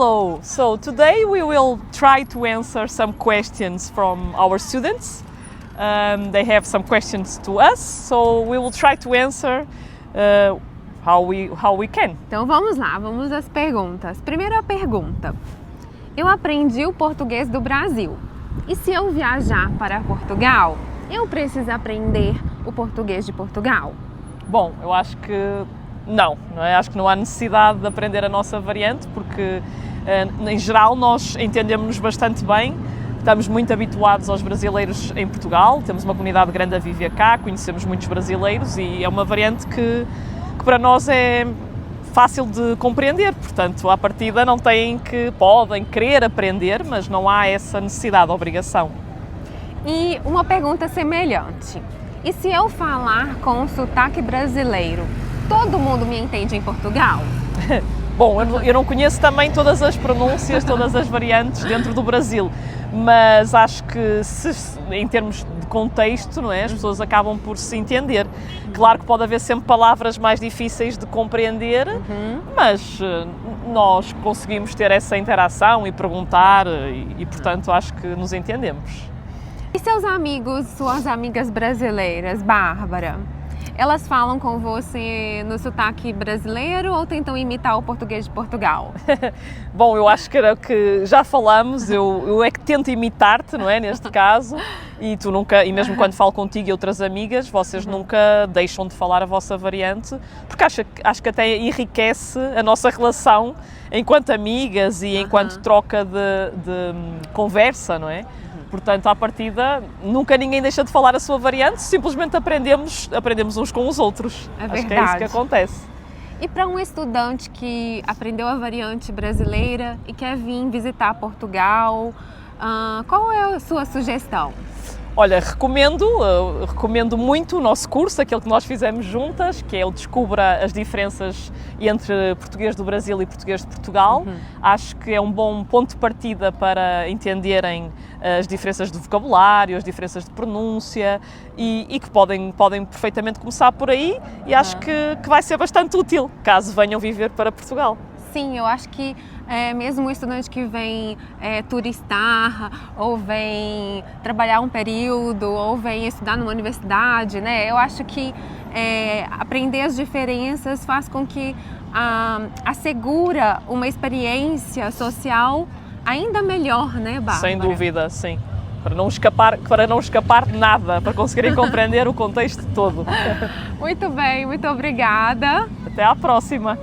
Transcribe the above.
Hello! So today we will try to answer some questions from our students. They have some questions to us, so we will try to answer how we can. Então vamos lá, vamos às perguntas. Primeira pergunta. Eu aprendi o português do Brasil. E se eu viajar para Portugal, eu preciso aprender o português de Portugal? Bom, eu acho que não é? Acho que não há necessidade de aprender a nossa variante, porque em geral nós entendemos-nos bastante bem, estamos muito habituados aos brasileiros em Portugal, temos uma comunidade grande a viver cá, conhecemos muitos brasileiros e é uma variante que para nós é fácil de compreender, portanto, à partida não podem querer aprender, mas não há essa necessidade, obrigação. E uma pergunta semelhante. E se eu falar com um sotaque brasileiro, todo mundo me entende em Portugal? Bom, eu não conheço também todas as pronúncias, todas as variantes dentro do Brasil, mas acho que em termos de contexto, não é, as pessoas acabam por se entender. Claro que pode haver sempre palavras mais difíceis de compreender, mas nós conseguimos ter essa interação e perguntar e portanto, acho que nos entendemos. E seus amigos, suas amigas brasileiras, Bárbara, elas falam com você no sotaque brasileiro ou tentam imitar o português de Portugal? Bom, eu acho que já falamos, eu é que tento imitar-te, não é, neste caso, e tu nunca, e mesmo quando falo contigo e outras amigas, vocês nunca deixam de falar a vossa variante, porque acho que até enriquece a nossa relação enquanto amigas e enquanto troca de conversa, não é? Portanto, à partida, nunca ninguém deixa de falar a sua variante, simplesmente aprendemos uns com os outros. É verdade. Acho que é isso que acontece. E para um estudante que aprendeu a variante brasileira e quer vir visitar Portugal, qual é a sua sugestão? Olha, recomendo muito o nosso curso, aquele que nós fizemos juntas, que é o Descubra as diferenças entre português do Brasil e português de Portugal. Acho que é um bom ponto de partida para entenderem as diferenças de vocabulário, as diferenças de pronúncia e que podem perfeitamente começar por aí e acho que vai ser bastante útil caso venham viver para Portugal. Sim, eu acho que mesmo um estudante que vem turistar ou vem trabalhar um período ou vem estudar numa universidade, né? Eu acho que aprender as diferenças faz com que assegura uma experiência social ainda melhor, né, Bárbara? Sem dúvida, sim. Para não escapar de nada, para conseguirem compreender o contexto todo. Muito bem, muito obrigada. Até à próxima.